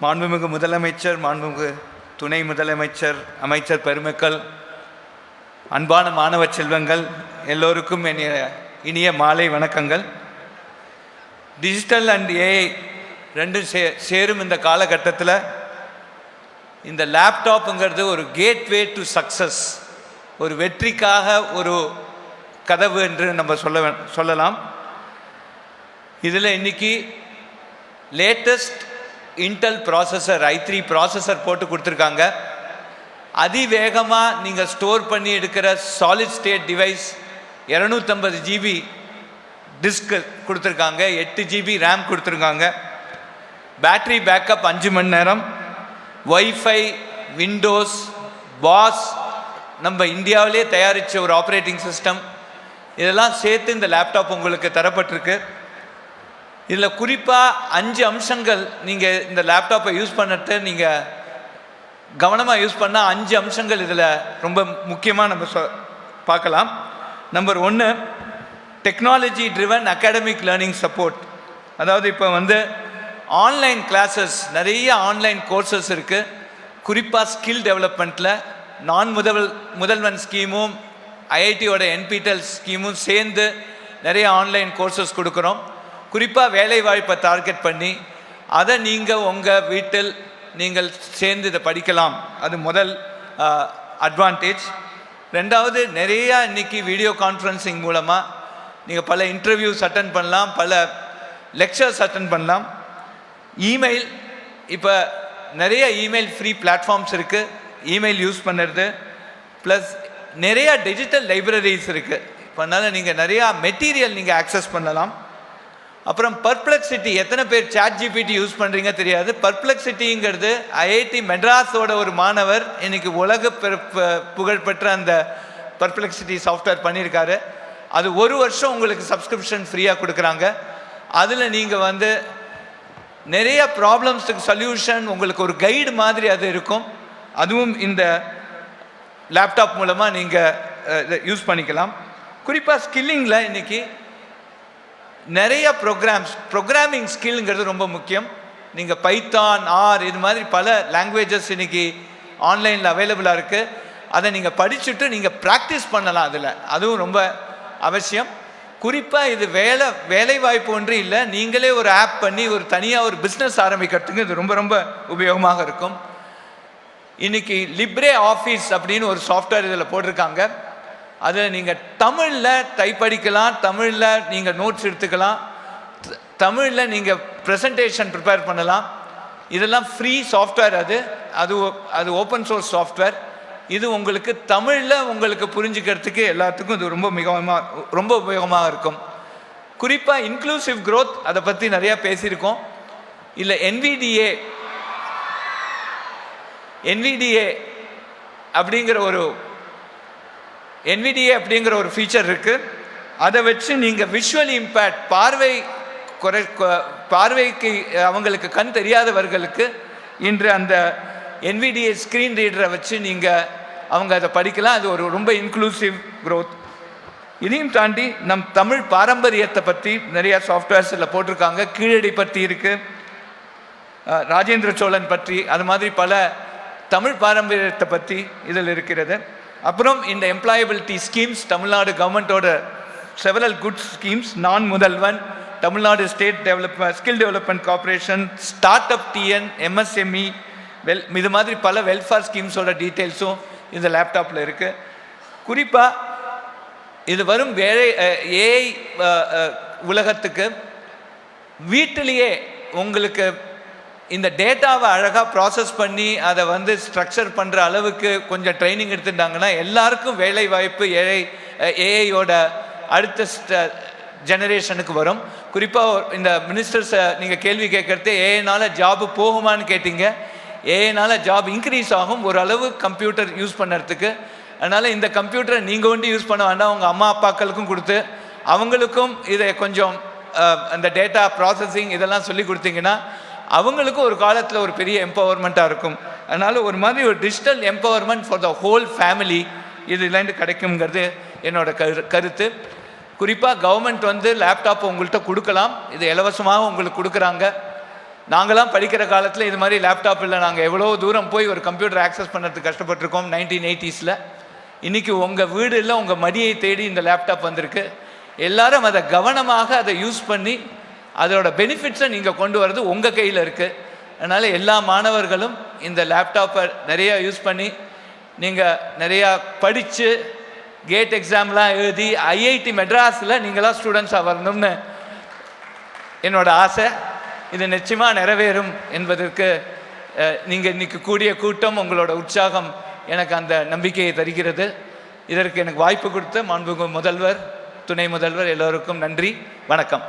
மாண்புமிகு முதலமைச்சர், மாண்புமிகு துணை முதலமைச்சர், அமைச்சர் பெருமக்கள், அன்பான மாணவ செல்வங்கள் எல்லோருக்கும் இனிய மாலை வணக்கங்கள். டிஜிட்டல் அண்ட் ஏஐ ரெண்டும் சேரும் இந்த காலகட்டத்தில் இந்த லேப்டாப்புங்கிறது ஒரு கேட்வே டு சக்ஸஸ், ஒரு வெற்றிக்காக ஒரு கதவு என்று நம்ம சொல்லலாம். இதில் இன்றைக்கி latest Intel processor i3 processor போட்டு கொடுத்துருக்காங்க. அதிவேகமாக நீங்கள் ஸ்டோர் பண்ணி எடுக்கிற solid state device 250 GB disk கொடுத்துருக்காங்க, 8 GB ரேம் கொடுத்துருக்காங்க, பேட்ரி பேக்கப் 5 மணி நேரம், ஒய்ஃபை, விண்டோஸ், பாஸ், நம்ம இந்தியாவிலே தயாரித்த ஒரு ஆப்ரேட்டிங் சிஸ்டம், இதெல்லாம் சேர்த்து இந்த லேப்டாப் உங்களுக்கு தரப்பட்டிருக்கு. இதில் குறிப்பாக 5 அம்சங்கள் நீங்கள் இந்த லேப்டாப்பை யூஸ் பண்ணுறது நீங்கள் கவனமாக யூஸ் பண்ணால் 5 அம்சங்கள் இதில் ரொம்ப முக்கியமாக நம்ம பார்க்கலாம். Number 1, technology driven academic learning support. அதாவது இப்போ ஆன்லைன் கிளாஸஸ், நிறைய ஆன்லைன் கோர்சஸ் இருக்குது. குறிப்பாக ஸ்கில் டெவலப்மெண்ட்டில் முதல்வன் ஸ்கீமும் ஐஐடியோட என்பிடெல் ஸ்கீமும் சேர்ந்து நிறைய ஆன்லைன் கோர்சஸ் கொடுக்குறோம். குறிப்பாக வேலைவாய்ப்பை டார்கெட் பண்ணி அதை நீங்கள் உங்கள் வீட்டில் நீங்கள் சேர்ந்து இதை படிக்கலாம். அது முதல் அட்வான்டேஜ். ரெண்டாவது, நிறையா இன்றைக்கி வீடியோ கான்ஃபரன்சிங் மூலமாக நீங்கள் பல இன்டர்வியூஸ் அட்டன் பண்ணலாம், பல லெக்சர்ஸ் அட்டன் பண்ணலாம். இமெயில், இப்போ நிறைய இமெயில் ஃப்ரீ பிளாட்ஃபார்ம்ஸ் இருக்குது, இமெயில் யூஸ் பண்ணுறது. ப்ளஸ் நிறையா டிஜிட்டல் லைப்ரரிஸ் இருக்குது. இப்போ அதனால் நீங்கள் நிறையா மெட்டீரியல் நீங்கள் ஆக்சஸ் பண்ணலாம். அப்புறம் பர்ப்ளெக்சிட்டி, எத்தனை பேர் ChatGPT யூஸ் பண்ணுறீங்க தெரியாது. பர்ப்ளெக்சிட்டிங்கிறது ஐஐடி மெட்ராஸோட ஒரு மாணவர் இன்றைக்கி உலக புகழ்பெற்ற அந்த பர்ப்ளெக்சிட்டி சாஃப்ட்வேர் பண்ணியிருக்காரு. அது 1 வருஷம் உங்களுக்கு சப்ஸ்கிரிப்ஷன் ஃப்ரீயாக கொடுக்குறாங்க. அதில் நீங்கள் நிறைய ப்ராப்ளம்ஸுக்கு சொல்யூஷன், உங்களுக்கு ஒரு கைடு மாதிரி அது இருக்கும். அதுவும் இந்த லேப்டாப் மூலமாக நீங்கள் யூஸ் பண்ணிக்கலாம். குறிப்பாக ஸ்கில்லிங்கில் இன்றைக்கி நிறைய ப்ரோக்ராமிங் ஸ்கில்ங்கிறது ரொம்ப முக்கியம். நீங்கள் பைத்தான், ஆர், இது மாதிரி பல லாங்குவேஜஸ் இன்றைக்கி ஆன்லைனில் அவைலபிளாக இருக்குது. அதை நீங்கள் படிச்சுட்டு நீங்கள் ப்ராக்டிஸ் பண்ணலாம். அதுவும் ரொம்ப அவசியம். குறிப்பாக இது வேலை வாய்ப்பு ஒன்று இல்லை, நீங்களே ஒரு ஆப் பண்ணி ஒரு தனியாக ஒரு பிஸ்னஸ் ஆரம்பிக்கிறதுக்கு இது ரொம்ப ரொம்ப உபயோகமாக இருக்கும். இன்றைக்கி லிப்ரே ஆஃபீஸ் அப்படின்னு ஒரு சாஃப்ட்வேர் இதில் போட்டிருக்காங்க. அதை நீங்கள் தமிழில் டைப் அடிக்கலாம், தமிழில் நீங்கள் நோட்ஸ் எடுத்துக்கலாம், தமிழில் நீங்கள் ப்ரெசன்டேஷன் ப்ரிப்பேர் பண்ணலாம். இதெல்லாம் ஃப்ரீ சாஃப்ட்வேர். அது ஓப்பன் சோர்ஸ் சாஃப்ட்வேர். இது உங்களுக்கு தமிழில் உங்களுக்கு புரிஞ்சுக்கிறதுக்கு எல்லாத்துக்கும் இது ரொம்ப உபயோகமாக இருக்கும். குறிப்பாக இன்க்ளூசிவ் க்ரோத், அதை பற்றி நிறையா பேசியிருக்கோம். இல்லை NVDA அப்படிங்கிற ஒரு ஃபீச்சர் இருக்குது. அதை வச்சு நீங்கள் விஷுவலி இம்பேக்ட், பார்வைக்கு அவங்களுக்கு கண் தெரியாதவர்களுக்கு இன்று அந்த NVDA ஸ்க்ரீன் ரீடரை வச்சு அவங்க அதை படிக்கலாம். அது ஒரு ரொம்ப இன்க்ளூசிவ் க்ரோத். இதையும் தாண்டி நம் தமிழ் பாரம்பரியத்தை பற்றி நிறையா சாஃப்ட்வேர்ஸில் போட்டிருக்காங்க. கீழடி பற்றி இருக்குது, ராஜேந்திர சோழன் பற்றி, அது மாதிரி பல தமிழ் பாரம்பரியத்தை பற்றி இதில் இருக்கிறது. அப்புறம் இந்த எம்ப்ளாயபிலிட்டி ஸ்கீம்ஸ், தமிழ்நாடு கவர்மெண்ட்டோட செவரல் குட் ஸ்கீம்ஸ், நான் முதல்வன், Tamil Nadu state skill development corporation, start up TN, MSME, இது மாதிரி பல வெல்ஃபேர் ஸ்கீம்ஸோட டீட்டெயில்ஸும் இந்த லேப்டாப்பில் இருக்குது. குறிப்பாக இது வரும் ஏஐ உலகத்துக்கு வீட்டிலேயே உங்களுக்கு இந்த டேட்டாவை அழகாக ப்ராசஸ் பண்ணி அதை ஸ்ட்ரக்சர் பண்ணுற அளவுக்கு கொஞ்சம் ட்ரைனிங் எடுத்துட்டாங்கன்னா எல்லாருக்கும் வேலை வாய்ப்பு ஏஐயோட அடுத்த ஜெனரேஷனுக்கு வரும். குறிப்பாக இந்த மினிஸ்டர்ஸை நீங்கள் கேள்வி கேட்குறது, ஏஐனால் ஜாபு போகுமான்னு கேட்டீங்க. ஏஐனால் ஜாப் இன்க்ரீஸ் ஆகும் ஓரளவு கம்ப்யூட்டர் யூஸ் பண்ணுறதுக்கு. அதனால் இந்த கம்ப்யூட்டரை நீங்கள் ஒண்டி யூஸ் பண்ண வேண்டாம், உங்கள் அம்மா அப்பாக்களுக்கும் கொடுத்து அவங்களுக்கும் இதை கொஞ்சம் அந்த டேட்டா ப்ராசஸிங் இதெல்லாம் சொல்லி கொடுத்தீங்கன்னா அவங்களுக்கும் ஒரு காலத்தில் ஒரு பெரிய எம்பவர்மெண்ட்டாக இருக்கும். அதனால் ஒரு மாதிரி ஒரு digital empowerment for the whole family இதுலேருந்து கிடைக்குங்கிறது என்னோட கருத்து. குறிப்பாக கவர்மெண்ட் லேப்டாப் உங்கள்கிட்ட கொடுக்கலாம், இது இலவசமாக உங்களுக்கு கொடுக்குறாங்க. நாங்களாம் படிக்கிற காலத்தில் இது மாதிரி லேப்டாப் இல்லை, நாங்கள் எவ்வளோ தூரம் போய் ஒரு கம்ப்யூட்டர் ஆக்சஸ் பண்ணுறதுக்கு கஷ்டப்பட்டிருக்கோம் 1980s. இன்றைக்கி உங்கள் வீடு இல்லை, உங்கள் மடியை தேடி இந்த லேப்டாப் வந்திருக்கு. எல்லாரும் அதை கவனமாக அதை யூஸ் பண்ணி அதோட பெனிஃபிட்ஸை நீங்கள் கொண்டு வர்றது உங்கள் கையில் இருக்குது. அதனால் எல்லா மாணவர்களும் இந்த லேப்டாப்பை நிறையா யூஸ் பண்ணி நீங்கள் நிறையா படித்து கேட் எக்ஸாம்லாம் எழுதி ஐஐடி மெட்ராஸில் நீங்களாம் ஸ்டூடெண்ட்ஸாக வரணும்னு என்னோடய ஆசை. இது நிச்சயமாக நிறைவேறும் என்பதற்கு நீங்கள் இன்றைக்கி கூடிய கூட்டம், உங்களோட உற்சாகம் எனக்கு அந்த நம்பிக்கையை தருகிறது. இதற்கு எனக்கு வாய்ப்பு கொடுத்த மாண்புமிகு முதல்வர், துணை முதல்வர் எல்லோருக்கும் நன்றி. வணக்கம்.